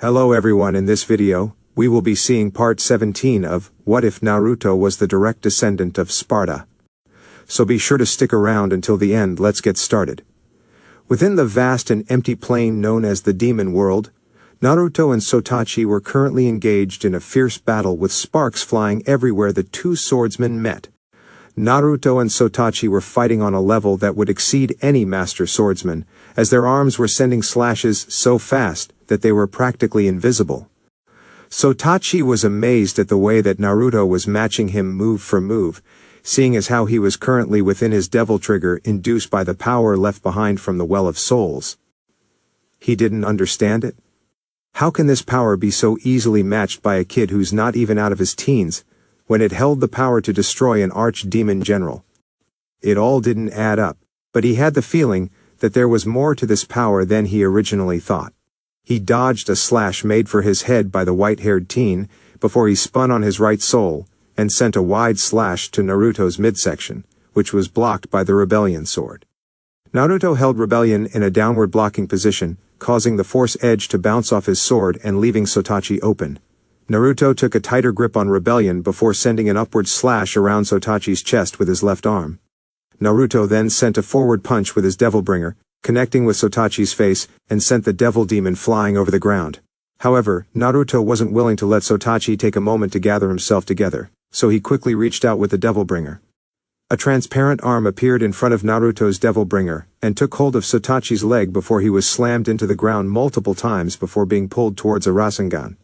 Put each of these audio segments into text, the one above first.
Hello everyone, in this video, we will be seeing part 17 of What If Naruto Was the Direct Descendant of Sparda. So be sure to stick around until the end. Let's get started. Within the vast and empty plain known as the Demon World, Naruto and Sotachi were currently engaged in a fierce battle with sparks flying everywhere the two swordsmen met. Naruto and Sotachi were fighting on a level that would exceed any master swordsman, as their arms were sending slashes so fast that they were practically invisible. Sotachi was amazed at the way that Naruto was matching him move for move, seeing as how he was currently within his devil trigger induced by the power left behind from the Well of Souls. He didn't understand it. How can this power be so easily matched by a kid who's not even out of his teens, when it held the power to destroy an arch-demon general? It all didn't add up, but he had the feeling that there was more to this power than he originally thought. He dodged a slash made for his head by the white-haired teen before he spun on his right soul and sent a wide slash to Naruto's midsection, which was blocked by the Rebellion sword. Naruto held Rebellion in a downward blocking position, causing the force edge to bounce off his sword and leaving Sotachi open. Naruto took a tighter grip on Rebellion before sending an upward slash around Sotachi's chest with his left arm. Naruto then sent a forward punch with his Devil Bringer, connecting with Sotachi's face, and sent the Devil Demon flying over the ground. However, Naruto wasn't willing to let Sotachi take a moment to gather himself together, so he quickly reached out with the Devil Bringer. A transparent arm appeared in front of Naruto's Devil Bringer, and took hold of Sotachi's leg before he was slammed into the ground multiple times before being pulled towards a Rasengan.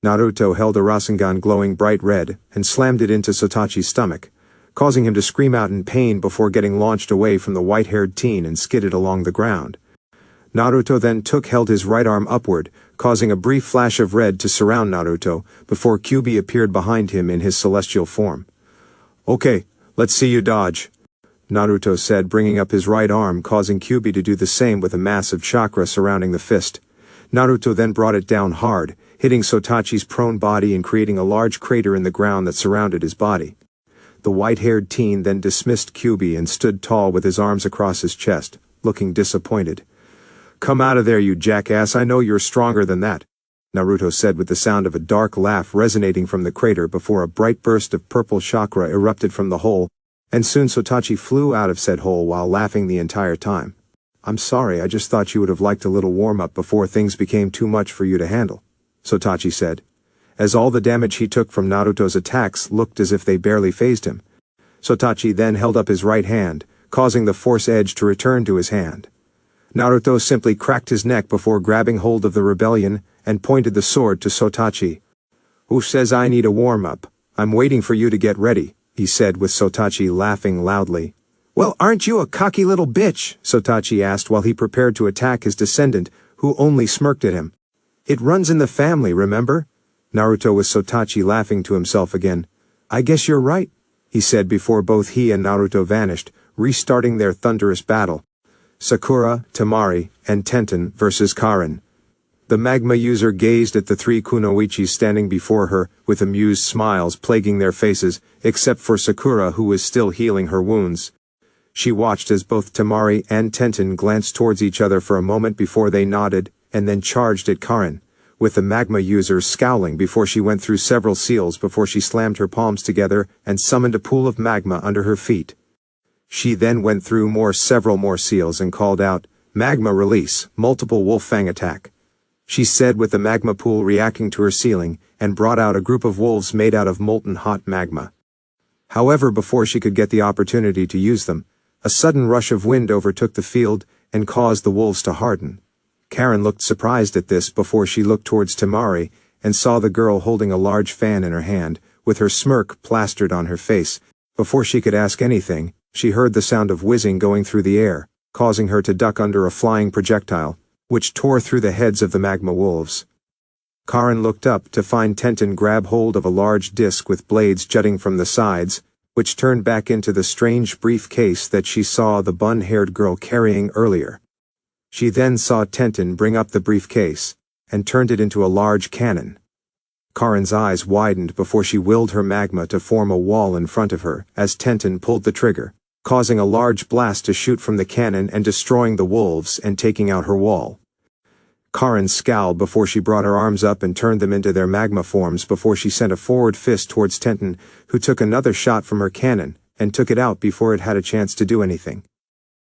Naruto held a Rasengan glowing bright red, and slammed it into Sotachi's stomach, causing him to scream out in pain before getting launched away from the white-haired teen and skidded along the ground. Naruto then held his right arm upward, causing a brief flash of red to surround Naruto, before Kyuubi appeared behind him in his celestial form. "Okay, let's see you dodge," Naruto said, bringing up his right arm, causing Kyuubi to do the same with a massive chakra surrounding the fist. Naruto then brought it down hard, hitting Sotachi's prone body and creating a large crater in the ground that surrounded his body. The white-haired teen then dismissed Kyuubi and stood tall with his arms across his chest, looking disappointed. "Come out of there, you jackass, I know you're stronger than that," Naruto said with the sound of a dark laugh resonating from the crater before a bright burst of purple chakra erupted from the hole, and soon Sotachi flew out of said hole while laughing the entire time. "I'm sorry, I just thought you would have liked a little warm-up before things became too much for you to handle," Sotachi said, as all the damage he took from Naruto's attacks looked as if they barely fazed him. Sotachi then held up his right hand, causing the force edge to return to his hand. Naruto simply cracked his neck before grabbing hold of the Rebellion and pointed the sword to Sotachi. "Who says I need a warm-up? I'm waiting for you to get ready," he said with Sotachi laughing loudly. "Well, aren't you a cocky little bitch?" Sotachi asked while he prepared to attack his descendant, who only smirked at him. "It runs in the family, remember?" Naruto was Sotachi laughing to himself again. "I guess you're right," he said before both he and Naruto vanished, restarting their thunderous battle. Sakura, Temari, and Tenten versus Karin. The magma user gazed at the three kunoichis standing before her, with amused smiles plaguing their faces, except for Sakura, who was still healing her wounds. She watched as both Temari and Tenten glanced towards each other for a moment before they nodded, and then charged at Karin, with the magma user scowling before she went through several seals before she slammed her palms together and summoned a pool of magma under her feet. She then went through several more seals and called out, "Magma release, multiple wolf fang attack," she said with the magma pool reacting to her sealing, and brought out a group of wolves made out of molten hot magma. However, before she could get the opportunity to use them, a sudden rush of wind overtook the field and caused the wolves to harden. Karin looked surprised at this before she looked towards Temari and saw the girl holding a large fan in her hand, with her smirk plastered on her face. Before she could ask anything, she heard the sound of whizzing going through the air, causing her to duck under a flying projectile, which tore through the heads of the magma wolves. Karin looked up to find Tenten grab hold of a large disc with blades jutting from the sides, which turned back into the strange briefcase that she saw the bun-haired girl carrying earlier. She then saw Tenten bring up the briefcase, and turned it into a large cannon. Karin's eyes widened before she willed her magma to form a wall in front of her as Tenten pulled the trigger, causing a large blast to shoot from the cannon and destroying the wolves and taking out her wall. Karin scowled before she brought her arms up and turned them into their magma forms before she sent a forward fist towards Tenten, who took another shot from her cannon, and took it out before it had a chance to do anything.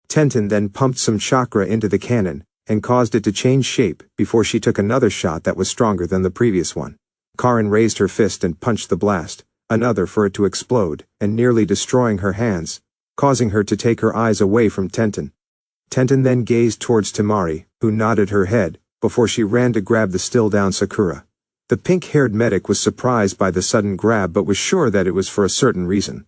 Tenten then pumped some chakra into the cannon, and caused it to change shape before she took another shot that was stronger than the previous one. Karin raised her fist and punched the blast, another for it to explode, and nearly destroying her hands, causing her to take her eyes away from Tenten. Tenten then gazed towards Temari, who nodded her head, before she ran to grab the still-down Sakura. The pink-haired medic was surprised by the sudden grab but was sure that it was for a certain reason.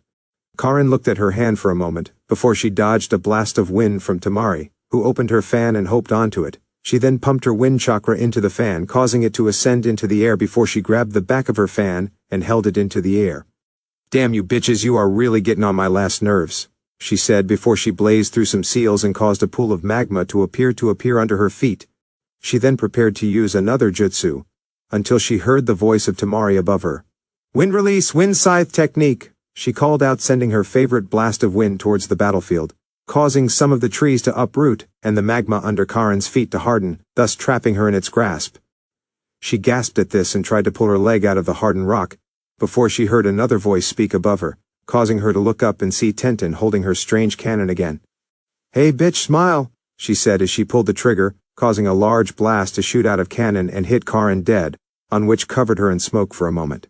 Karin looked at her hand for a moment, before she dodged a blast of wind from Temari, who opened her fan and hoped onto it. She then pumped her wind chakra into the fan, causing it to ascend into the air before she grabbed the back of her fan and held it into the air. "Damn you bitches, you are really getting on my last nerves," she said before she blazed through some seals and caused a pool of magma to appear under her feet. She then prepared to use another jutsu, until she heard the voice of Temari above her. "Wind release, wind scythe technique," she called out, sending her favorite blast of wind towards the battlefield, causing some of the trees to uproot and the magma under Karin's feet to harden, thus trapping her in its grasp. She gasped at this and tried to pull her leg out of the hardened rock, before she heard another voice speak above her, causing her to look up and see Tenten holding her strange cannon again. "Hey bitch, smile," she said as she pulled the trigger, causing a large blast to shoot out of cannon and hit Karin dead, on which covered her in smoke for a moment.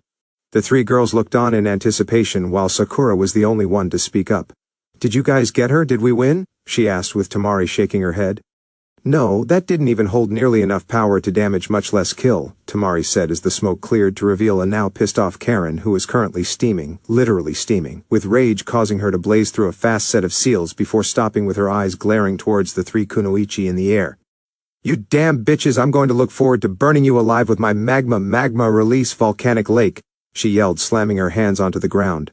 The three girls looked on in anticipation while Sakura was the only one to speak up. "Did you guys get her? Did we win?" she asked with Temari shaking her head. "No, that didn't even hold nearly enough power to damage, much less kill," Temari said as the smoke cleared to reveal a now pissed-off Karin who was currently steaming, literally steaming, with rage causing her to blaze through a fast set of seals before stopping with her eyes glaring towards the three kunoichi in the air. "You damn bitches, I'm going to look forward to burning you alive with my magma release volcanic lake," she yelled, slamming her hands onto the ground.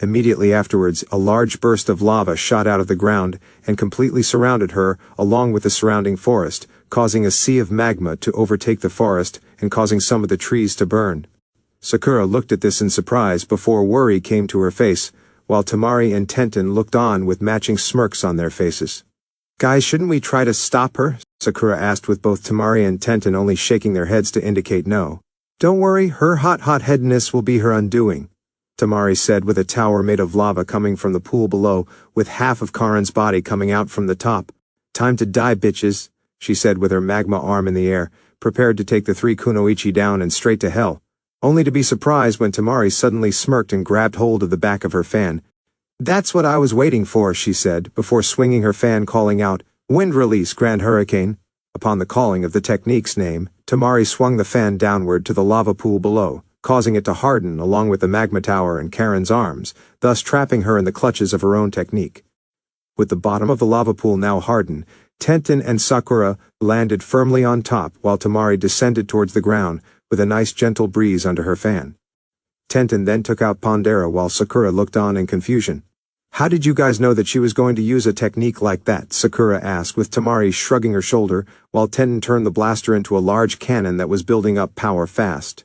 Immediately afterwards, a large burst of lava shot out of the ground and completely surrounded her, along with the surrounding forest, causing a sea of magma to overtake the forest and causing some of the trees to burn. Sakura looked at this in surprise before worry came to her face, while Temari and Tenten looked on with matching smirks on their faces. "Guys, shouldn't we try to stop her?" Sakura asked, with both Temari and Tenten only shaking their heads to indicate no. "Don't worry, her hot-headedness will be her undoing," Temari said, with a tower made of lava coming from the pool below, with half of Karin's body coming out from the top. "Time to die, bitches," she said with her magma arm in the air, prepared to take the three kunoichi down and straight to hell, only to be surprised when Temari suddenly smirked and grabbed hold of the back of her fan. "That's what I was waiting for," she said, before swinging her fan, calling out, "Wind release, Grand Hurricane." Upon the calling of the technique's name, Temari swung the fan downward to the lava pool below, causing it to harden along with the magma tower and Karin's arms, thus trapping her in the clutches of her own technique. With the bottom of the lava pool now hardened, Tenten and Sakura landed firmly on top while Temari descended towards the ground with a nice gentle breeze under her fan. Tenten then took out Pondera while Sakura looked on in confusion. "How did you guys know that she was going to use a technique like that?" Sakura asked, with Temari shrugging her shoulder, while Tenten turned the blaster into a large cannon that was building up power fast.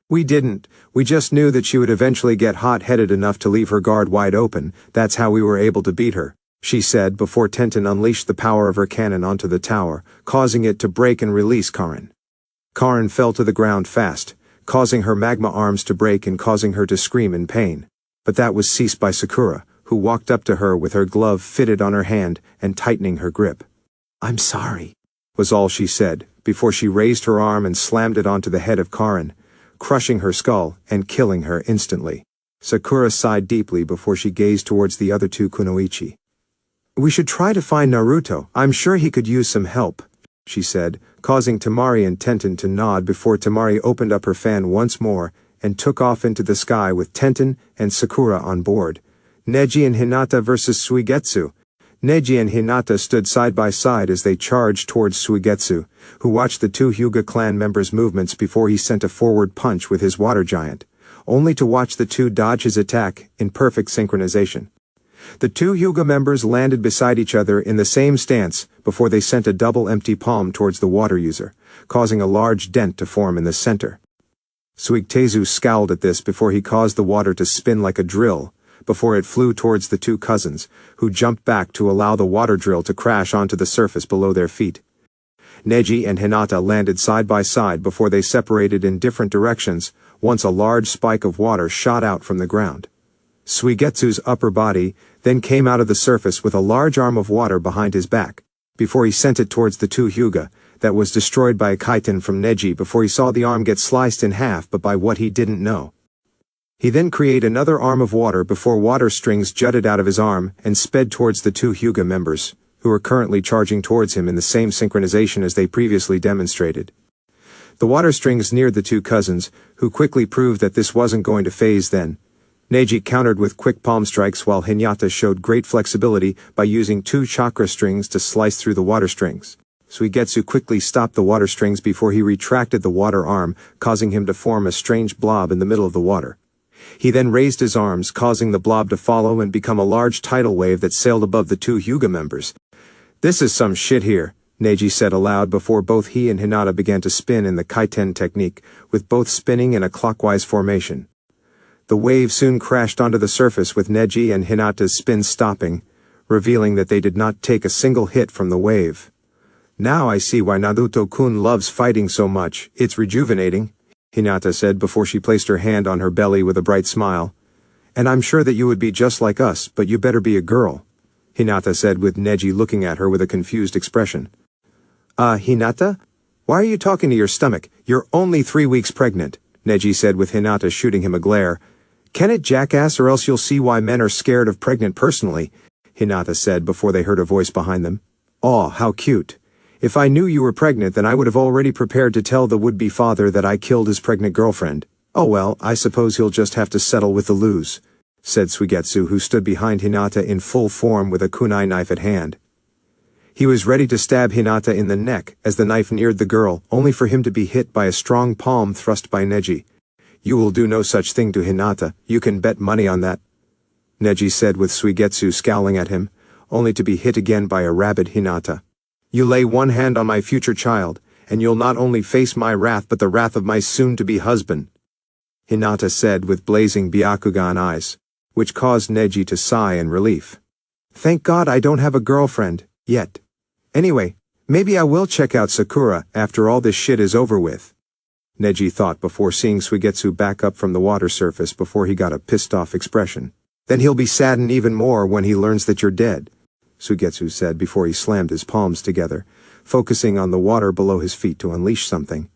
"We didn't. We just knew that she would eventually get hot-headed enough to leave her guard wide open. That's how we were able to beat her," she said before Tenten unleashed the power of her cannon onto the tower, causing it to break and release Karin. Karin fell to the ground fast, causing her magma arms to break and causing her to scream in pain. But that was ceased by Sakura, who walked up to her with her glove fitted on her hand and tightening her grip. "I'm sorry," was all she said, before she raised her arm and slammed it onto the head of Karin, crushing her skull and killing her instantly. Sakura sighed deeply before she gazed towards the other two kunoichi. "We should try to find Naruto. I'm sure he could use some help," she said, causing Temari and Tenten to nod before Temari opened up her fan once more and took off into the sky with Tenten and Sakura on board. Neji and Hinata versus Suigetsu. Neji and Hinata stood side by side as they charged towards Suigetsu, who watched the two Hyuga clan members' movements before he sent a forward punch with his water giant, only to watch the two dodge his attack in perfect synchronization. The two Hyuga members landed beside each other in the same stance before they sent a double empty palm towards the water user, causing a large dent to form in the center. Suigetsu scowled at this before he caused the water to spin like a drill, before it flew towards the two cousins, who jumped back to allow the water drill to crash onto the surface below their feet. Neji and Hinata landed side by side before they separated in different directions, once a large spike of water shot out from the ground. Suigetsu's upper body then came out of the surface with a large arm of water behind his back, before he sent it towards the two Hyuga, that was destroyed by a kaiten from Neji before he saw the arm get sliced in half but by what he didn't know. He then created another arm of water before water strings jutted out of his arm and sped towards the two Hyuga members, who were currently charging towards him in the same synchronization as they previously demonstrated. The water strings neared the two cousins, who quickly proved that this wasn't going to phase them. Neji countered with quick palm strikes while Hinata showed great flexibility by using two chakra strings to slice through the water strings. Suigetsu quickly stopped the water strings before he retracted the water arm, causing him to form a strange blob in the middle of the water. He then raised his arms, causing the blob to follow and become a large tidal wave that sailed above the two Hyuga members. "This is some shit here," Neji said aloud before both he and Hinata began to spin in the kaiten technique, with both spinning in a clockwise formation. The wave soon crashed onto the surface with Neji and Hinata's spin stopping, revealing that they did not take a single hit from the wave. "Now I see why Naruto-kun loves fighting so much, it's rejuvenating," Hinata said before she placed her hand on her belly with a bright smile. "And I'm sure that you would be just like us, but you better be a girl," Hinata said with Neji looking at her with a confused expression. Hinata? Why are you talking to your stomach? You're only 3 weeks pregnant," Neji said with Hinata shooting him a glare. "Can it, jackass, or else you'll see why men are scared of pregnant personally," Hinata said before they heard a voice behind them. "Aw, how cute. If I knew you were pregnant then I would have already prepared to tell the would-be father that I killed his pregnant girlfriend. Oh well, I suppose he'll just have to settle with the lose," said Suigetsu, who stood behind Hinata in full form with a kunai knife at hand. He was ready to stab Hinata in the neck as the knife neared the girl, only for him to be hit by a strong palm thrust by Neji. "You will do no such thing to Hinata, you can bet money on that," Neji said with Suigetsu scowling at him, only to be hit again by a rabid Hinata. "You lay one hand on my future child, and you'll not only face my wrath but the wrath of my soon-to-be husband," Hinata said with blazing Byakugan eyes, which caused Neji to sigh in relief. "Thank God I don't have a girlfriend, yet. Anyway, maybe I will check out Sakura after all this shit is over with," Neji thought before seeing Suigetsu back up from the water surface before he got a pissed-off expression. "Then he'll be saddened even more when he learns that you're dead," Suigetsu said before he slammed his palms together, focusing on the water below his feet to unleash something.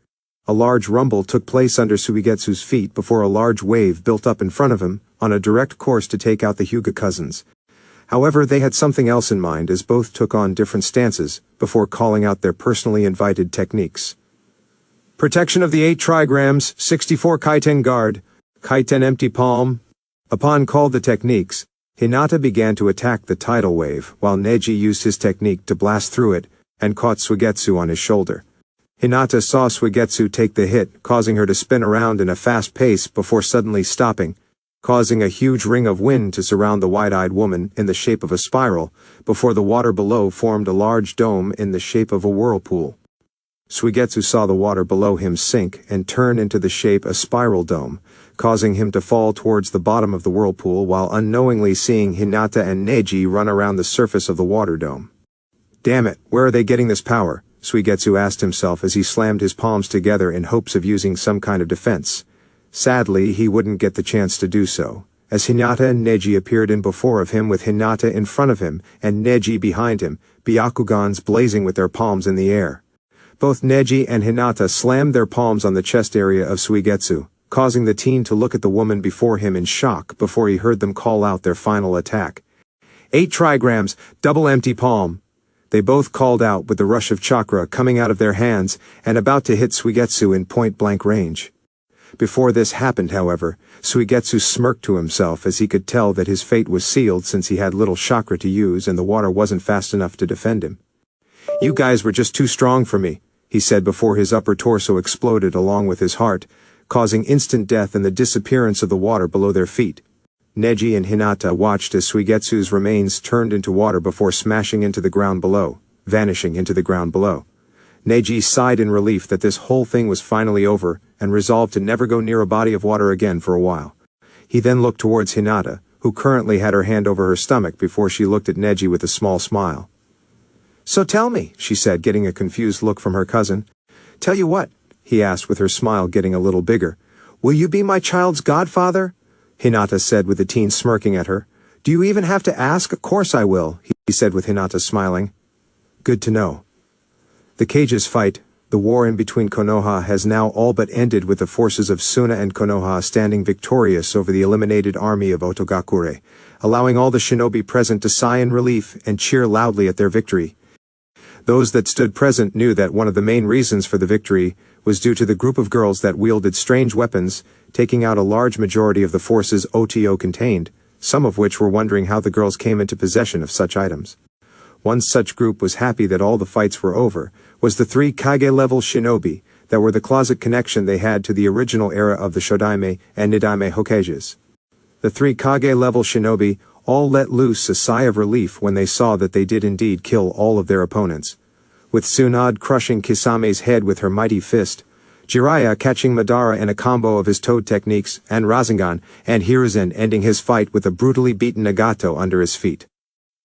A large rumble took place under Suigetsu's feet before a large wave built up in front of him, on a direct course to take out the Hyuga cousins. However, they had something else in mind as both took on different stances, before calling out their personally invited techniques. Protection of the 8 trigrams, 64 kaiten guard, kaiten empty palm. Upon called the techniques, Hinata began to attack the tidal wave, while Neji used his technique to blast through it, and caught Suigetsu on his shoulder. Hinata saw Suigetsu take the hit, causing her to spin around in a fast pace before suddenly stopping, causing a huge ring of wind to surround the wide-eyed woman in the shape of a spiral, before the water below formed a large dome in the shape of a whirlpool. Suigetsu saw the water below him sink and turn into the shape a spiral dome, causing him to fall towards the bottom of the whirlpool while unknowingly seeing Hinata and Neji run around the surface of the water dome. "Damn it, where are they getting this power?" Suigetsu asked himself as he slammed his palms together in hopes of using some kind of defense. Sadly, he wouldn't get the chance to do so, as Hinata and Neji appeared in before of him with Hinata in front of him and Neji behind him, Byakugans blazing with their palms in the air. Both Neji and Hinata slammed their palms on the chest area of Suigetsu, causing the teen to look at the woman before him in shock before he heard them call out their final attack. 8 trigrams, double empty palm. They both called out with the rush of chakra coming out of their hands and about to hit Suigetsu in point-blank range. Before this happened, however, Suigetsu smirked to himself as he could tell that his fate was sealed since he had little chakra to use and the water wasn't fast enough to defend him. "You guys were just too strong for me," he said before his upper torso exploded along with his heart, causing instant death and the disappearance of the water below their feet. Neji and Hinata watched as Suigetsu's remains turned into water before smashing into the ground below, vanishing into the ground below. Neji sighed in relief that this whole thing was finally over and resolved to never go near a body of water again for a while. He then looked towards Hinata, who currently had her hand over her stomach before she looked at Neji with a small smile. So tell me, she said, getting a confused look from her cousin. Tell you what, he asked with her smile getting a little bigger. Will you be my child's godfather? Hinata said with the teen smirking at her. Do you even have to ask? Of course I will, he said with Hinata smiling. Good to know. The Kage's fight, the war in between Konoha, has now all but ended with the forces of Suna and Konoha standing victorious over the eliminated army of Otogakure, allowing all the shinobi present to sigh in relief and cheer loudly at their victory. Those that stood present knew that one of the main reasons for the victory was due to the group of girls that wielded strange weapons, taking out a large majority of the forces OTO contained, some of which were wondering how the girls came into possession of such items. One such group was happy that all the fights were over, was the 3 Kage-level shinobi that were the closet connection they had to the original era of the Shodaime and Nidaime Hokages. The 3 Kage-level shinobi all let loose a sigh of relief when they saw that they did indeed kill all of their opponents. With Tsunade crushing Kisame's head with her mighty fist, Jiraiya catching Madara in a combo of his toad techniques and Rasengan, and Hiruzen ending his fight with a brutally beaten Nagato under his feet.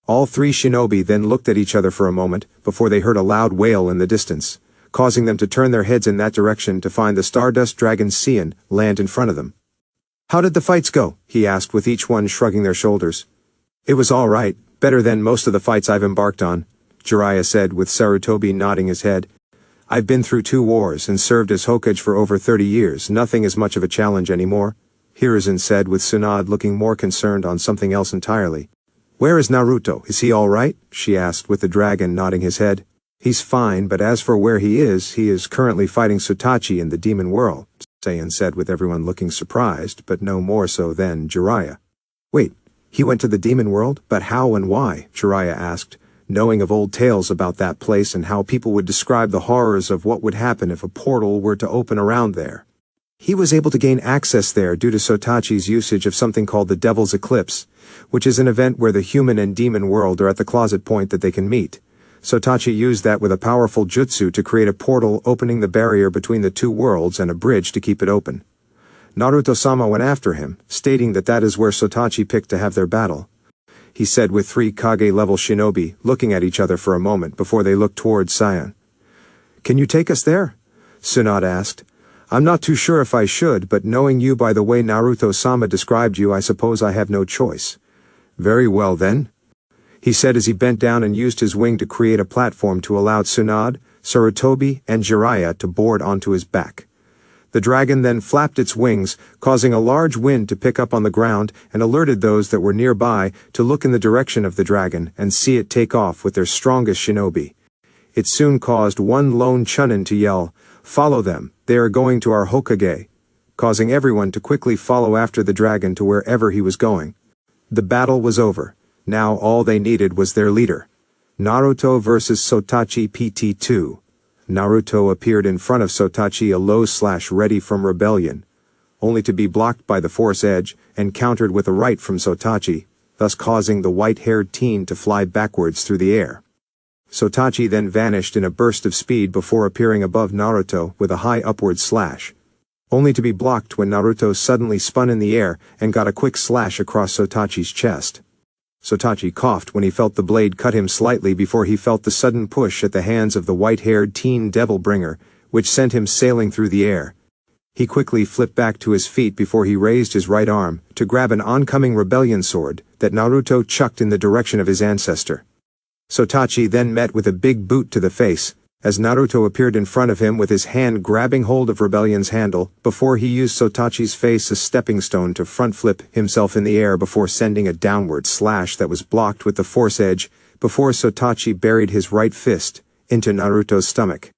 All 3 shinobi then looked at each other for a moment before they heard a loud wail in the distance, causing them to turn their heads in that direction to find the Stardust Dragon Saiyan land in front of them. How did the fights go? He asked with each one shrugging their shoulders. It was all right, better than most of the fights I've embarked on, Jiraiya said with Sarutobi nodding his head. I've been through 2 wars and served as Hokage for over 30 years, nothing is much of a challenge anymore, Hiruzen said with Tsunade looking more concerned on something else entirely. Where is Naruto? Is he all right? She asked with the dragon nodding his head. He's fine, but as for where he is currently fighting Sotachi in the demon world, Saiyan said with everyone looking surprised, but no more so than Jiraiya. Wait, he went to the demon world? But how and why? Jiraiya asked, knowing of old tales about that place and how people would describe the horrors of what would happen if a portal were to open around there. He was able to gain access there due to Sotachi's usage of something called the Devil's Eclipse, which is an event where the human and demon world are at the closet point that they can meet. Sotachi used that with a powerful jutsu to create a portal opening the barrier between the 2 worlds and a bridge to keep it open. Naruto-sama went after him, stating that that is where Sotachi picked to have their battle. He said with 3 Kage-level shinobi looking at each other for a moment before they looked towards Saiyan. Can you take us there? Tsunade asked. I'm not too sure if I should, but knowing you by the way Naruto-sama described you, I suppose I have no choice. Very well then, he said as he bent down and used his wing to create a platform to allow Tsunade, Sarutobi, and Jiraiya to board onto his back. The dragon then flapped its wings, causing a large wind to pick up on the ground and alerted those that were nearby to look in the direction of the dragon and see it take off with their strongest shinobi. It soon caused one lone Chunin to yell, "Follow them, they are going to our Hokage," causing everyone to quickly follow after the dragon to wherever he was going. The battle was over. Now all they needed was their leader. Naruto vs Sotachi PT2. Naruto appeared in front of Sotachi ready from rebellion, only to be blocked by the force edge and countered with a right from Sotachi, thus causing the white-haired teen to fly backwards through the air. Sotachi then vanished in a burst of speed before appearing above Naruto with a high upward slash, only to be blocked when Naruto suddenly spun in the air and got a quick slash across Sotachi's chest. Sotachi coughed when he felt the blade cut him slightly before he felt the sudden push at the hands of the white-haired teen devil bringer, which sent him sailing through the air. He quickly flipped back to his feet before he raised his right arm to grab an oncoming rebellion sword that Naruto chucked in the direction of his ancestor. Sotachi then met with a big boot to the face, as Naruto appeared in front of him with his hand grabbing hold of Rebellion's handle before he used Sotachi's face as stepping stone to front flip himself in the air before sending a downward slash that was blocked with the force edge before Sotachi buried his right fist into Naruto's stomach.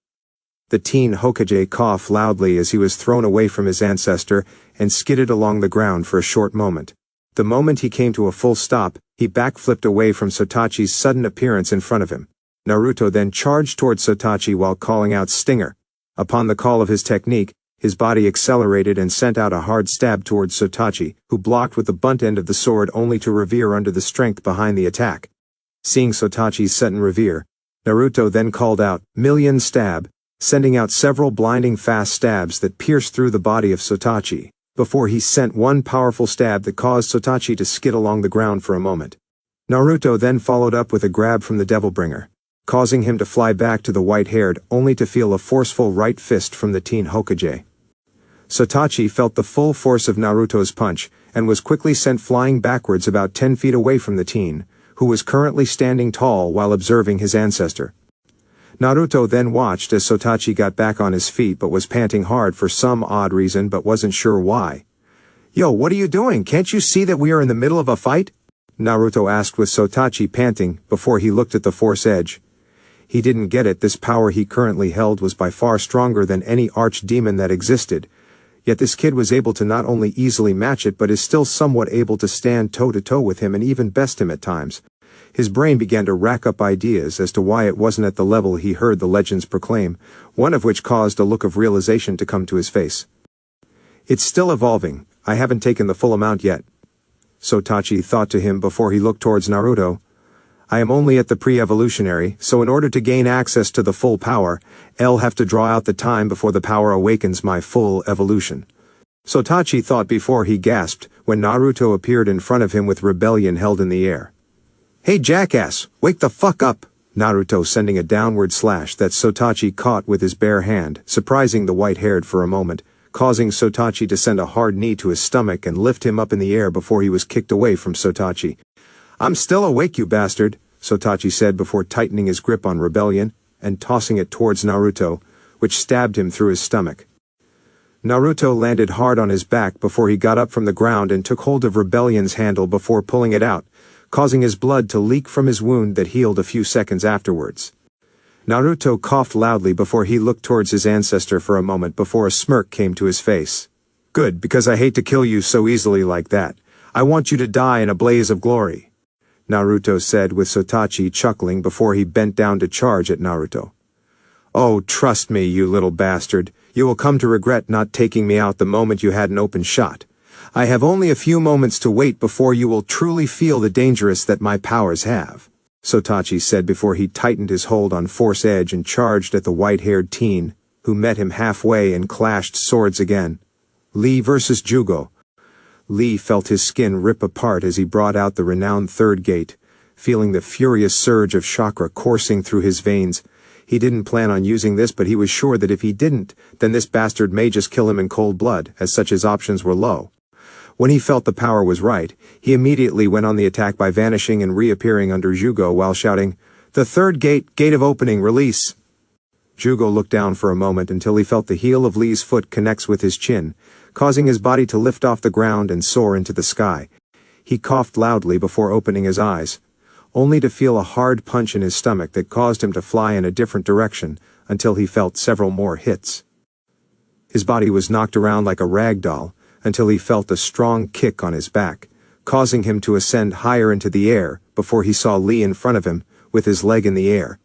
The teen Hokage coughed loudly as he was thrown away from his ancestor and skidded along the ground for a short moment. The moment he came to a full stop, he backflipped away from Sotachi's sudden appearance in front of him. Naruto then charged towards Sotachi while calling out Stinger. Upon the call of his technique, his body accelerated and sent out a hard stab towards Sotachi, who blocked with the butt end of the sword only to revere under the strength behind the attack. Seeing Sotachi's sudden revere, Naruto then called out, "Million stab," sending out several blinding fast stabs that pierced through the body of Sotachi, before he sent one powerful stab that caused Sotachi to skid along the ground for a moment. Naruto then followed up with a grab from the Devil Bringer, causing him to fly back to the white-haired only to feel a forceful right fist from the teen Hokage. Sotachi felt the full force of Naruto's punch and was quickly sent flying backwards about 10 feet away from the teen, who was currently standing tall while observing his ancestor. Naruto then watched as Sotachi got back on his feet but was panting hard for some odd reason but wasn't sure why. "Yo, what are you doing? Can't you see that we are in the middle of a fight?" Naruto asked with Sotachi panting before he looked at the force edge. He didn't get it. This power he currently held was by far stronger than any archdemon that existed. Yet this kid was able to not only easily match it but is still somewhat able to stand toe-to-toe with him and even best him at times. His brain began to rack up ideas as to why it wasn't at the level he heard the legends proclaim, one of which caused a look of realization to come to his face. "It's still evolving. I haven't taken the full amount yet," Sotachi thought to him before he looked towards Naruto. "I am only at the pre-evolutionary, so in order to gain access to the full power, I'll have to draw out the time before the power awakens my full evolution." Sotachi thought before he gasped when Naruto appeared in front of him with rebellion held in the air. "Hey jackass, wake the fuck up!" Naruto sending a downward slash that Sotachi caught with his bare hand, surprising the white-haired for a moment, causing Sotachi to send a hard knee to his stomach and lift him up in the air before he was kicked away from Sotachi. "I'm still awake, you bastard," Sotachi said before tightening his grip on Rebellion and tossing it towards Naruto, which stabbed him through his stomach. Naruto landed hard on his back before he got up from the ground and took hold of Rebellion's handle before pulling it out, causing his blood to leak from his wound that healed a few seconds afterwards. Naruto coughed loudly before he looked towards his ancestor for a moment before a smirk came to his face. "Good, because I hate to kill you so easily like that. I want you to die in a blaze of glory," Naruto said with Sotachi chuckling before he bent down to charge at Naruto. "Oh, trust me, you little bastard. You will come to regret not taking me out the moment you had an open shot. I have only a few moments to wait before you will truly feel the dangerous that my powers have," Sotachi said before he tightened his hold on Force Edge and charged at the white-haired teen, who met him halfway and clashed swords again. Lee versus Jugo. Lee felt his skin rip apart as he brought out the renowned third gate, feeling the furious surge of chakra coursing through his veins. He didn't plan on using this, but he was sure that if he didn't, then this bastard may just kill him in cold blood, as such his options were low. When he felt the power was right, he immediately went on the attack by vanishing and reappearing under Jugo while shouting, "The third gate, gate of opening, release!" Jugo looked down for a moment until he felt the heel of Lee's foot connects with his chin, causing his body to lift off the ground and soar into the sky. He coughed loudly before opening his eyes, only to feel a hard punch in his stomach that caused him to fly in a different direction until he felt several more hits. His body was knocked around like a rag doll until he felt a strong kick on his back, causing him to ascend higher into the air before he saw Lee in front of him with his leg in the air.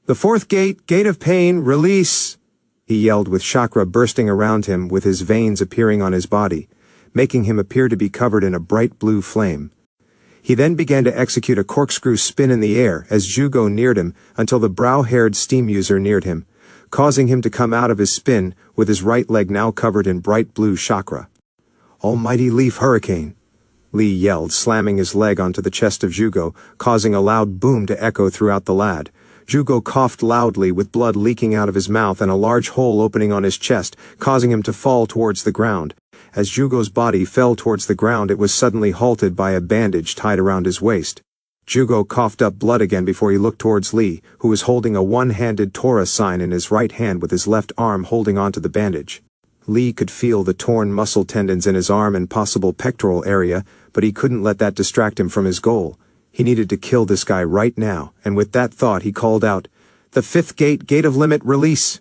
"The fourth gate, gate of pain, release!" he yelled with chakra bursting around him with his veins appearing on his body, making him appear to be covered in a bright blue flame. He then began to execute a corkscrew spin in the air as Jugo neared him until the brow-haired steam user neared him, causing him to come out of his spin with his right leg now covered in bright blue chakra. "Almighty Leaf Hurricane!" Lee yelled, slamming his leg onto the chest of Jugo, causing a loud boom to echo throughout the lad. Jugo coughed loudly with blood leaking out of his mouth and a large hole opening on his chest, causing him to fall towards the ground. As Jugo's body fell towards the ground, it was suddenly halted by a bandage tied around his waist. Jugo coughed up blood again before he looked towards Lee, who was holding a one-handed Torah sign in his right hand with his left arm holding onto the bandage. Lee could feel the torn muscle tendons in his arm and possible pectoral area, but he couldn't let that distract him from his goal. He needed to kill this guy right now, and with that thought he called out, "The fifth gate, gate of limit, release!"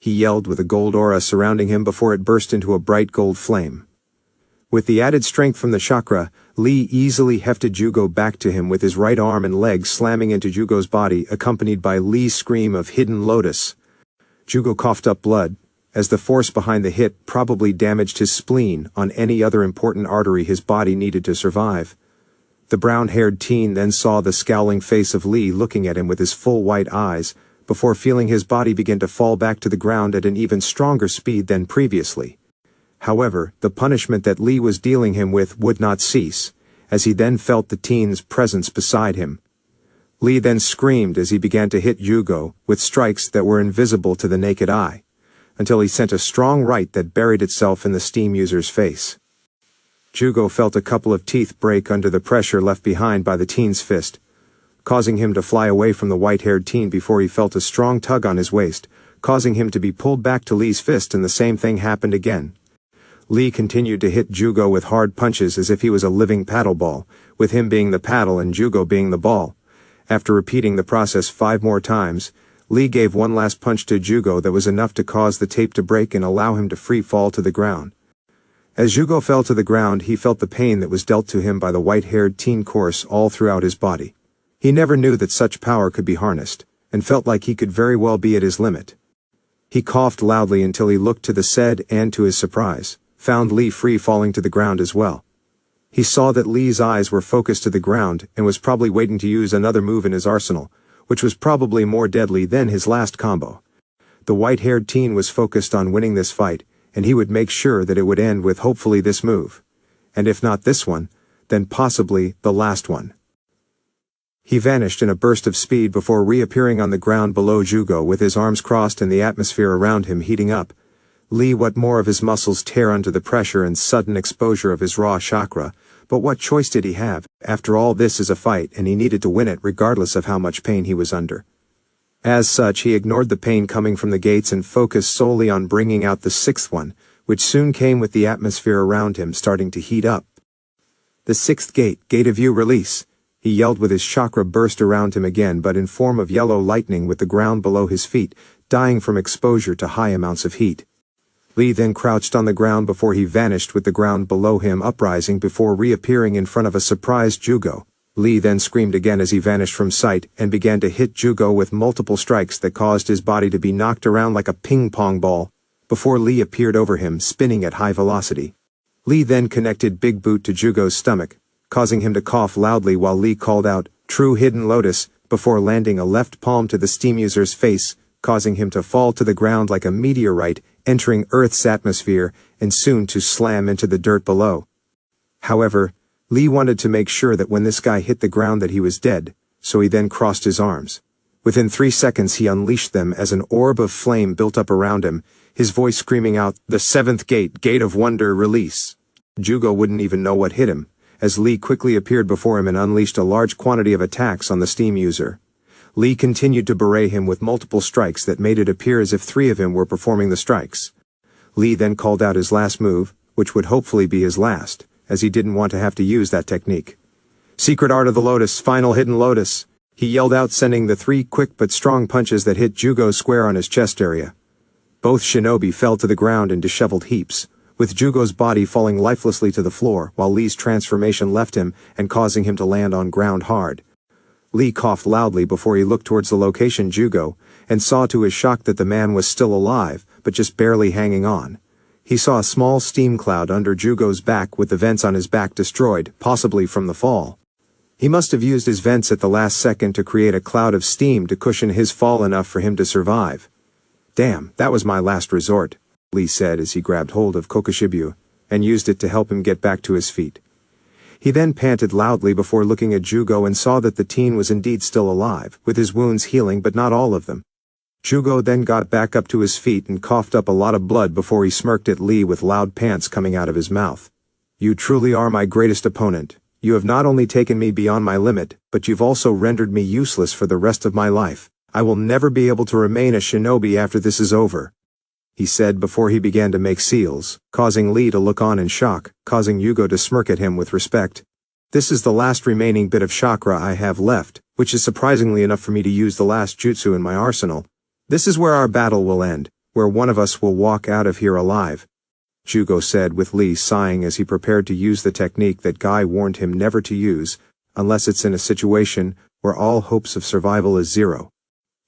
He yelled with a gold aura surrounding him before it burst into a bright gold flame. With the added strength from the chakra, Lee easily hefted Jugo back to him with his right arm and leg slamming into Jugo's body, accompanied by Lee's scream of "Hidden Lotus." Jugo coughed up blood, as the force behind the hit probably damaged his spleen on any other important artery his body needed to survive. The brown-haired teen then saw the scowling face of Lee looking at him with his full white eyes, before feeling his body begin to fall back to the ground at an even stronger speed than previously. However, the punishment that Lee was dealing him with would not cease, as he then felt the teen's presence beside him. Lee then screamed as he began to hit Jugo with strikes that were invisible to the naked eye, until he sent a strong right that buried itself in the steam user's face. Jugo felt a couple of teeth break under the pressure left behind by the teen's fist, causing him to fly away from the white-haired teen before he felt a strong tug on his waist, causing him to be pulled back to Lee's fist, and the same thing happened again. Lee continued to hit Jugo with hard punches as if he was a living paddle ball, with him being the paddle and Jugo being the ball. After repeating the process 5 more times, Lee gave one last punch to Jugo that was enough to cause the tape to break and allow him to free fall to the ground. As Jugo fell to the ground, he felt the pain that was dealt to him by the white-haired teen course all throughout his body. He never knew that such power could be harnessed, and felt like he could very well be at his limit. He coughed loudly until he looked to the side and, to his surprise, found Lee free falling to the ground as well. He saw that Lee's eyes were focused to the ground and was probably waiting to use another move in his arsenal, which was probably more deadly than his last combo. The white-haired teen was focused on winning this fight, and he would make sure that it would end with hopefully this move. And if not this one, then possibly the last one. He vanished in a burst of speed before reappearing on the ground below Jugo with his arms crossed and the atmosphere around him heating up. Lee what more of his muscles tear under the pressure and sudden exposure of his raw chakra, but what choice did he have? After all, this is a fight and he needed to win it regardless of how much pain he was under. As such, he ignored the pain coming from the gates and focused solely on bringing out the 6th one, which soon came with the atmosphere around him starting to heat up. The 6th gate, gate of view release. He yelled with his chakra burst around him again, but in form of yellow lightning with the ground below his feet, dying from exposure to high amounts of heat. Lee then crouched on the ground before he vanished with the ground below him uprising before reappearing in front of a surprised Jugo. Lee then screamed again as he vanished from sight and began to hit Jugo with multiple strikes that caused his body to be knocked around like a ping-pong ball, before Lee appeared over him spinning at high velocity. Lee then connected Big Boot to Jugo's stomach, causing him to cough loudly while Lee called out, "True Hidden Lotus," before landing a left palm to the steam user's face, causing him to fall to the ground like a meteorite entering Earth's atmosphere and soon to slam into the dirt below. However, Lee wanted to make sure that when this guy hit the ground that he was dead, so he then crossed his arms. Within 3 seconds he unleashed them as an orb of flame built up around him, his voice screaming out, "The 7th gate, gate of wonder, release." Jugo wouldn't even know what hit him, as Lee quickly appeared before him and unleashed a large quantity of attacks on the steam user. Lee continued to berate him with multiple strikes that made it appear as if 3 of him were performing the strikes. Lee then called out his last move, which would hopefully be his last, as he didn't want to have to use that technique. "Secret Art of the Lotus, Final Hidden Lotus," he yelled out, sending the 3 quick but strong punches that hit Jugo square on his chest area. Both shinobi fell to the ground in disheveled heaps, with Jugo's body falling lifelessly to the floor while Lee's transformation left him and causing him to land on ground hard. Lee coughed loudly before he looked towards the location Jugo, and saw to his shock that the man was still alive, but just barely hanging on. He saw a small steam cloud under Jugo's back with the vents on his back destroyed, possibly from the fall. He must have used his vents at the last second to create a cloud of steam to cushion his fall enough for him to survive. "Damn, that was my last resort," Lee said as he grabbed hold of Kokoshibu and used it to help him get back to his feet. He then panted loudly before looking at Jugo and saw that the teen was indeed still alive, with his wounds healing but not all of them. Jugo then got back up to his feet and coughed up a lot of blood before he smirked at Lee with loud pants coming out of his mouth. "You truly are my greatest opponent. You have not only taken me beyond my limit, but you've also rendered me useless for the rest of my life. I will never be able to remain a shinobi after this is over," he said before he began to make seals, causing Lee to look on in shock, causing Jugo to smirk at him with respect. "This is the last remaining bit of chakra I have left, which is surprisingly enough for me to use the last jutsu in my arsenal. This is where our battle will end, where one of us will walk out of here alive," Jugo said with Lee sighing as he prepared to use the technique that Guy warned him never to use, unless it's in a situation where all hopes of survival is zero.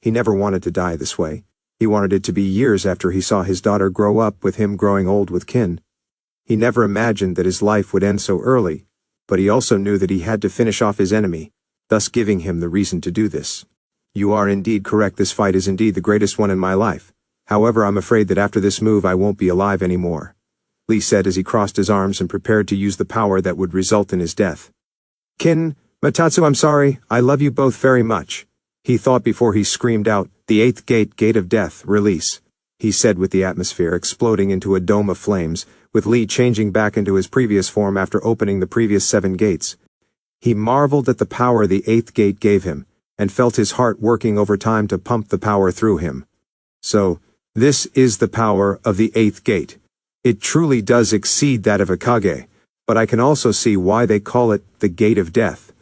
He never wanted to die this way. He wanted it to be years after he saw his daughter grow up with him growing old with kin. He never imagined that his life would end so early, but he also knew that he had to finish off his enemy, thus giving him the reason to do this. "You are indeed correct, this fight is indeed the greatest one in my life. However, I'm afraid that after this move I won't be alive anymore," Lee said as he crossed his arms and prepared to use the power that would result in his death. "Kin, Matatsu, I'm sorry, I love you both very much. He thought before he screamed out, "The eighth gate, gate of death, release," he said with the atmosphere exploding into a dome of flames, with Lee changing back into his previous form after opening the previous 7 gates. He marveled at the power the eighth gate gave him, and felt his heart working overtime to pump the power through him. So, this is the power of the eighth gate. It truly does exceed that of a Kage, but I can also see why they call it the gate of death.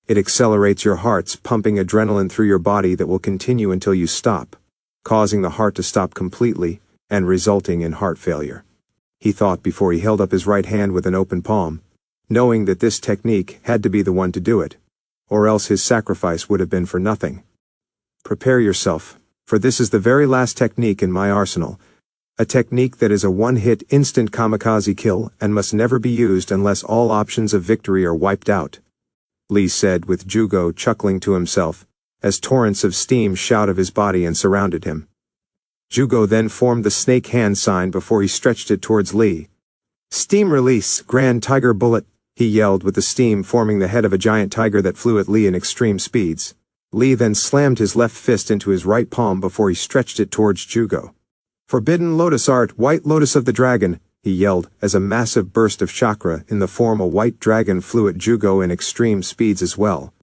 It accelerates your hearts, pumping adrenaline through your body that will continue until you stop, causing the heart to stop completely, and resulting in heart failure. He thought before he held up his right hand with an open palm, knowing that this technique had to be the one to do it, or else his sacrifice would have been for nothing. Prepare yourself, for this is the very last technique in my arsenal, a technique that is a one-hit instant kamikaze kill and must never be used unless all options of victory are wiped out, Lee said with Jugo chuckling to himself, as torrents of steam shot of his body and surrounded him. Jugo then formed the snake hand sign before he stretched it towards Lee. "Steam release, Grand Tiger Bullet," he yelled with the steam forming the head of a giant tiger that flew at Lee in extreme speeds. Lee then slammed his left fist into his right palm before he stretched it towards Jugo. "Forbidden Lotus Art, White Lotus of the Dragon," he yelled as a massive burst of chakra in the form of a white dragon flew at Jugo in extreme speeds as well.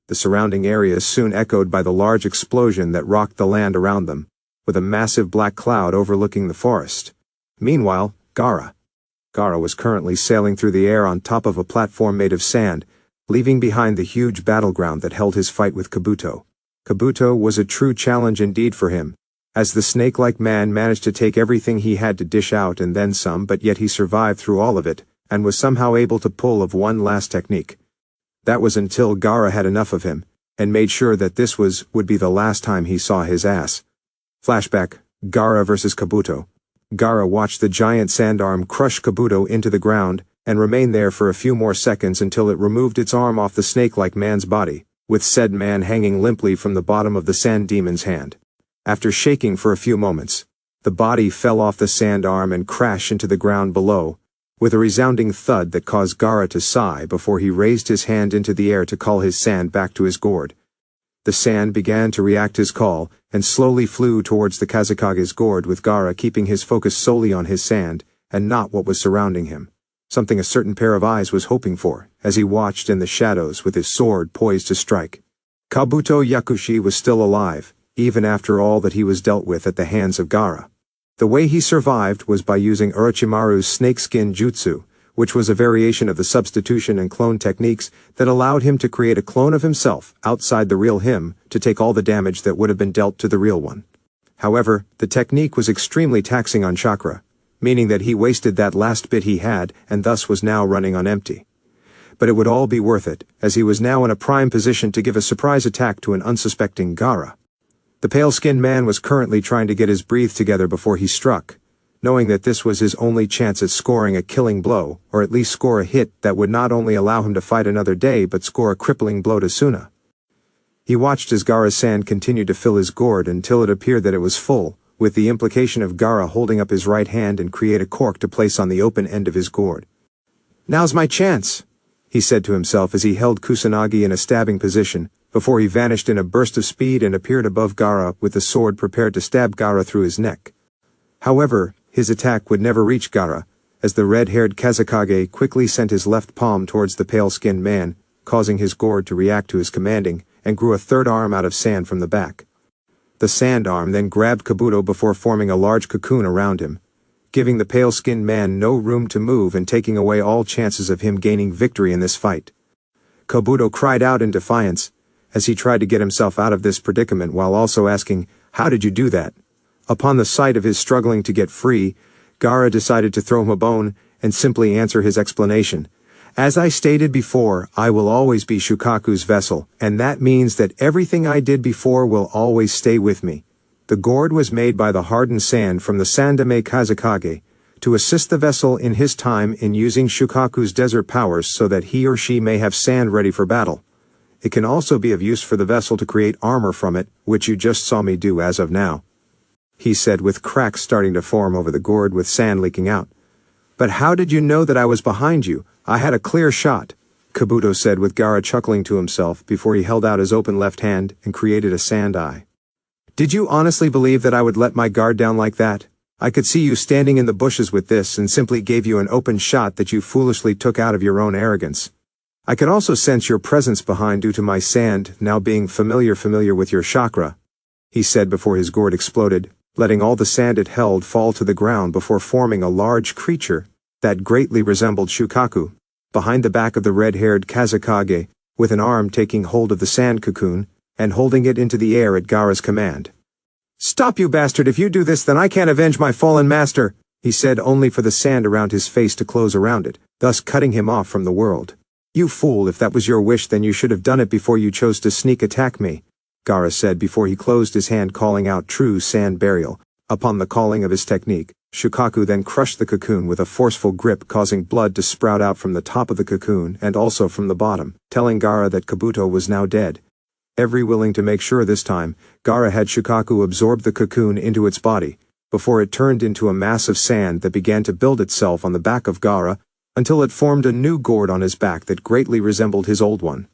The surrounding area soon echoed by the large explosion that rocked the land around them, with a massive black cloud overlooking the forest. Meanwhile, Gaara was currently sailing through the air on top of a platform made of sand, leaving behind the huge battleground that held his fight with Kabuto. Kabuto was a true challenge indeed for him, as the snake-like man managed to take everything he had to dish out and then some, but yet he survived through all of it, and was somehow able to pull of one last technique. That was until Gaara had enough of him, and made sure that this would be the last time he saw his ass. Flashback, Gaara versus Kabuto. Gaara watched the giant sand arm crush Kabuto into the ground, and remain there for a few more seconds until it removed its arm off the snake-like man's body, with said man hanging limply from the bottom of the sand demon's hand. After shaking for a few moments, the body fell off the sand arm and crashed into the ground below, with a resounding thud that caused Gaara to sigh before he raised his hand into the air to call his sand back to his gourd. The sand began to react his call, and slowly flew towards the Kazekage's gourd with Gaara keeping his focus solely on his sand, and not what was surrounding him. Something a certain pair of eyes was hoping for, as he watched in the shadows with his sword poised to strike. Kabuto Yakushi was still alive, even after all that he was dealt with at the hands of Gaara. The way he survived was by using Orochimaru's snakeskin jutsu, which was a variation of the substitution and clone techniques that allowed him to create a clone of himself outside the real him to take all the damage that would have been dealt to the real one. However, the technique was extremely taxing on chakra, meaning that he wasted that last bit he had and thus was now running on empty. But it would all be worth it, as he was now in a prime position to give a surprise attack to an unsuspecting Gaara. The pale-skinned man was currently trying to get his breath together before he struck, knowing that this was his only chance at scoring a killing blow, or at least score a hit that would not only allow him to fight another day but score a crippling blow to Suna. He watched as Gaara's sand continued to fill his gourd until it appeared that it was full, with the implication of Gaara holding up his right hand and create a cork to place on the open end of his gourd. "Now's my chance," he said to himself as he held Kusanagi in a stabbing position, before he vanished in a burst of speed and appeared above Gaara with the sword prepared to stab Gaara through his neck. However, his attack would never reach Gaara, as the red-haired Kazekage quickly sent his left palm towards the pale-skinned man, causing his gourd to react to his commanding, and grew a third arm out of sand from the back. The sand arm then grabbed Kabuto before forming a large cocoon around him, giving the pale-skinned man no room to move and taking away all chances of him gaining victory in this fight. Kabuto cried out in defiance, as he tried to get himself out of this predicament while also asking, "How did you do that?" Upon the sight of his struggling to get free, Gaara decided to throw him a bone and simply answer his explanation. "As I stated before, I will always be Shukaku's vessel, and that means that everything I did before will always stay with me. The gourd was made by the hardened sand from the Sandame Kazekage, to assist the vessel in his time in using Shukaku's desert powers so that he or she may have sand ready for battle. It can also be of use for the vessel to create armor from it, which you just saw me do as of now," he said with cracks starting to form over the gourd with sand leaking out. "But how did you know that I was behind you? I had a clear shot," Kabuto said with Gaara chuckling to himself before he held out his open left hand and created a sand eye. Did you honestly believe that I would let my guard down like that? I could see you standing in the bushes with this and simply gave you an open shot that you foolishly took out of your own arrogance. I could also sense your presence behind due to my sand now being familiar with your chakra, he said before his gourd exploded, letting all the sand it held fall to the ground before forming a large creature that greatly resembled Shukaku, behind the back of the red-haired Kazekage, with an arm taking hold of the sand cocoon and holding it into the air at Gaara's command. "Stop, you bastard! If you do this, then I can't avenge my fallen master," he said, only for the sand around his face to close around it, thus cutting him off from the world. "You fool, if that was your wish then you should have done it before you chose to sneak attack me," Gaara said before he closed his hand, calling out true sand burial. Upon the calling of his technique, Shukaku then crushed the cocoon with a forceful grip, causing blood to sprout out from the top of the cocoon and also from the bottom, telling Gaara that Kabuto was now dead. Every willing to make sure this time, Gaara had Shukaku absorb the cocoon into its body, before it turned into a mass of sand that began to build itself on the back of Gaara, until it formed a new gourd on his back that greatly resembled his old one.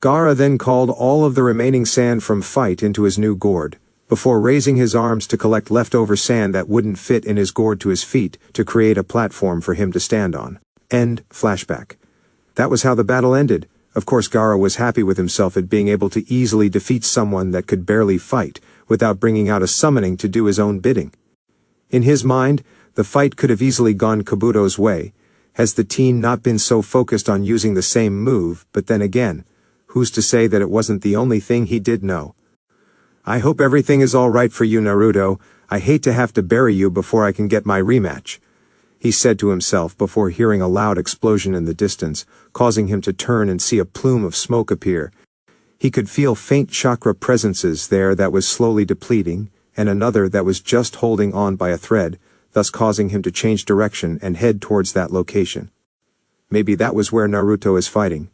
Gaara then called all of the remaining sand from fight into his new gourd, before raising his arms to collect leftover sand that wouldn't fit in his gourd to his feet to create a platform for him to stand on. End flashback. That was how the battle ended. Of course, Gaara was happy with himself at being able to easily defeat someone that could barely fight, without bringing out a summoning to do his own bidding. In his mind, the fight could have easily gone Kabuto's way, has the teen not been so focused on using the same move, but then again, who's to say that it wasn't the only thing he did know? "I hope everything is all right for you, Naruto. I hate to have to bury you before I can get my rematch," he said to himself before hearing a loud explosion in the distance, causing him to turn and see a plume of smoke appear. He could feel faint chakra presences there that was slowly depleting, and another that was just holding on by a thread, thus causing him to change direction and head towards that location. Maybe that was where Naruto is fighting.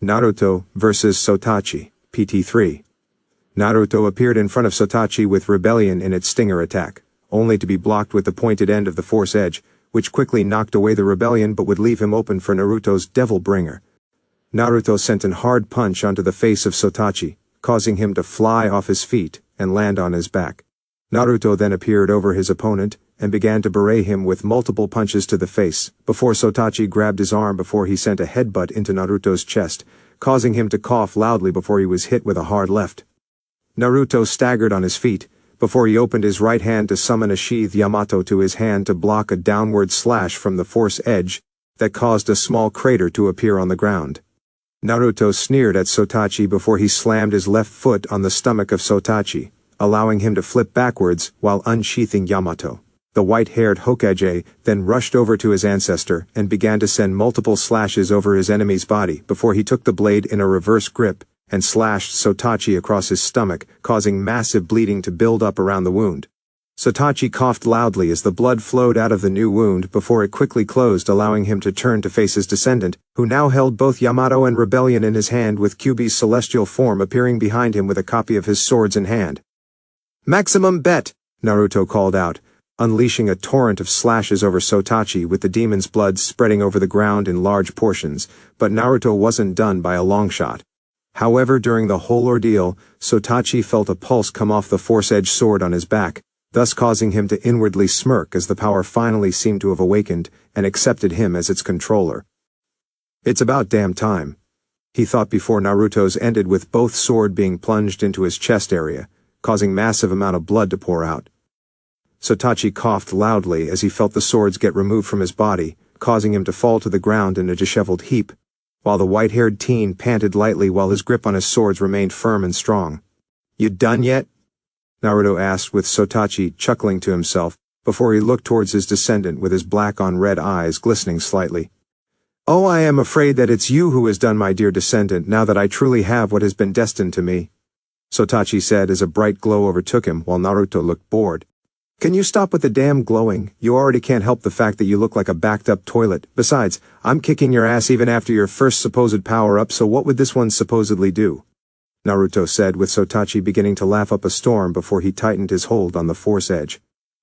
Naruto vs. Sotachi, PT3. Naruto appeared in front of Sotachi with Rebellion in its stinger attack, only to be blocked with the pointed end of the Force Edge, which quickly knocked away the Rebellion but would leave him open for Naruto's Devil Bringer. Naruto sent an hard punch onto the face of Sotachi, causing him to fly off his feet and land on his back. Naruto then appeared over his opponent and began to berate him with multiple punches to the face, before Sotachi grabbed his arm before he sent a headbutt into Naruto's chest, causing him to cough loudly before he was hit with a hard left. Naruto staggered on his feet, before he opened his right hand to summon a sheathed Yamato to his hand to block a downward slash from the Force Edge that caused a small crater to appear on the ground. Naruto sneered at Sotachi before he slammed his left foot on the stomach of Sotachi, allowing him to flip backwards while unsheathing Yamato. The white-haired Hokage then rushed over to his ancestor and began to send multiple slashes over his enemy's body before he took the blade in a reverse grip and slashed Sotachi across his stomach, causing massive bleeding to build up around the wound. Sotachi coughed loudly as the blood flowed out of the new wound before it quickly closed, allowing him to turn to face his descendant, who now held both Yamato and Rebellion in his hand, with Kyuubi's celestial form appearing behind him with a copy of his swords in hand. "Maximum bet!" Naruto called out, unleashing a torrent of slashes over Sotachi with the demon's blood spreading over the ground in large portions, but Naruto wasn't done by a long shot. However, during the whole ordeal, Sotachi felt a pulse come off the Force-Edge sword on his back, thus causing him to inwardly smirk as the power finally seemed to have awakened and accepted him as its controller. "It's about damn time," he thought before Naruto's ended with both sword being plunged into his chest area, causing massive amount of blood to pour out. Sotachi coughed loudly as he felt the swords get removed from his body, causing him to fall to the ground in a disheveled heap, while the white-haired teen panted lightly while his grip on his swords remained firm and strong. "You done yet?" Naruto asked with Sotachi chuckling to himself, before he looked towards his descendant with his black-on-red eyes glistening slightly. "Oh, I am afraid that it's you who has done, my dear descendant, now that I truly have what has been destined to me," Sotachi said as a bright glow overtook him while Naruto looked bored. "Can you stop with the damn glowing? You already can't help the fact that you look like a backed-up toilet. Besides, I'm kicking your ass even after your first supposed power-up, so what would this one supposedly do?" Naruto said with Sotachi beginning to laugh up a storm before he tightened his hold on the Force Edge.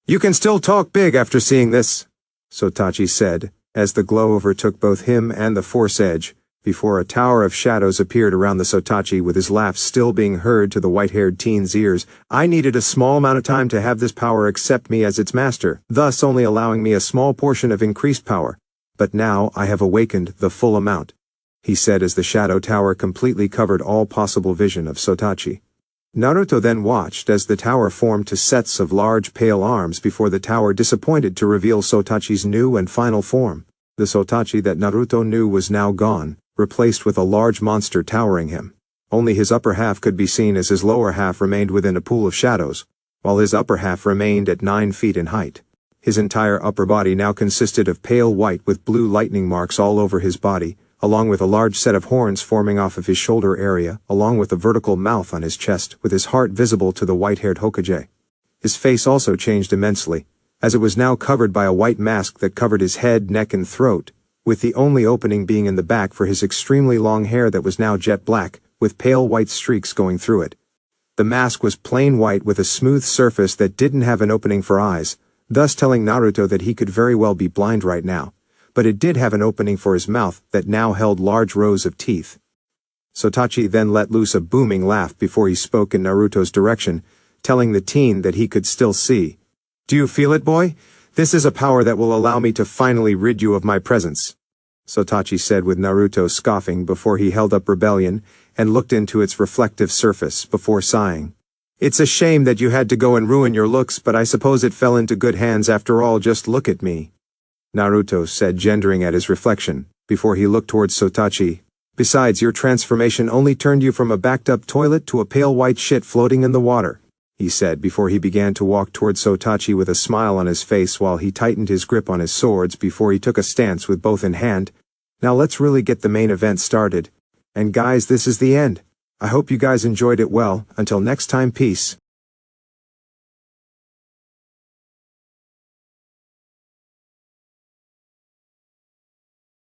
"You can still talk big after seeing this," Sotachi said, as the glow overtook both him and the Force Edge, before a tower of shadows appeared around the Sotachi with his laugh still being heard to the white-haired teen's ears. I needed a small amount of time to have this power accept me as its master, thus only allowing me a small portion of increased power. But now I have awakened the full amount, he said as the shadow tower completely covered all possible vision of Sotachi. Naruto then watched as the tower formed to sets of large pale arms before the tower disappointed to reveal Sotachi's new and final form. The Sotachi that Naruto knew was now gone, replaced with a large monster towering him. Only his upper half could be seen as his lower half remained within a pool of shadows, while his upper half remained at 9 feet in height. His entire upper body now consisted of pale white with blue lightning marks all over his body, along with a large set of horns forming off of his shoulder area, along with a vertical mouth on his chest, with his heart visible to the white-haired Hokage. His face also changed immensely, as it was now covered by a white mask that covered his head, neck and throat, with the only opening being in the back for his extremely long hair that was now jet black, with pale white streaks going through it. The mask was plain white with a smooth surface that didn't have an opening for eyes, thus telling Naruto that he could very well be blind right now, but it did have an opening for his mouth that now held large rows of teeth. Sotachi then let loose a booming laugh before he spoke in Naruto's direction, telling the teen that he could still see. Do you feel it, boy? This is a power that will allow me to finally rid you of my presence, Sotachi said with Naruto scoffing before he held up Rebellion and looked into its reflective surface before sighing. It's a shame that you had to go and ruin your looks, but I suppose it fell into good hands after all. Just look at me, Naruto said, gendering at his reflection, before he looked towards Sotachi. Besides, your transformation only turned you from a backed-up toilet to a pale white shit floating in the water, he said before he began to walk towards Sotachi with a smile on his face while he tightened his grip on his swords before he took a stance with both in hand. Now let's really get the main event started. And guys, this is the end. I hope you guys enjoyed it well. Until next time, peace.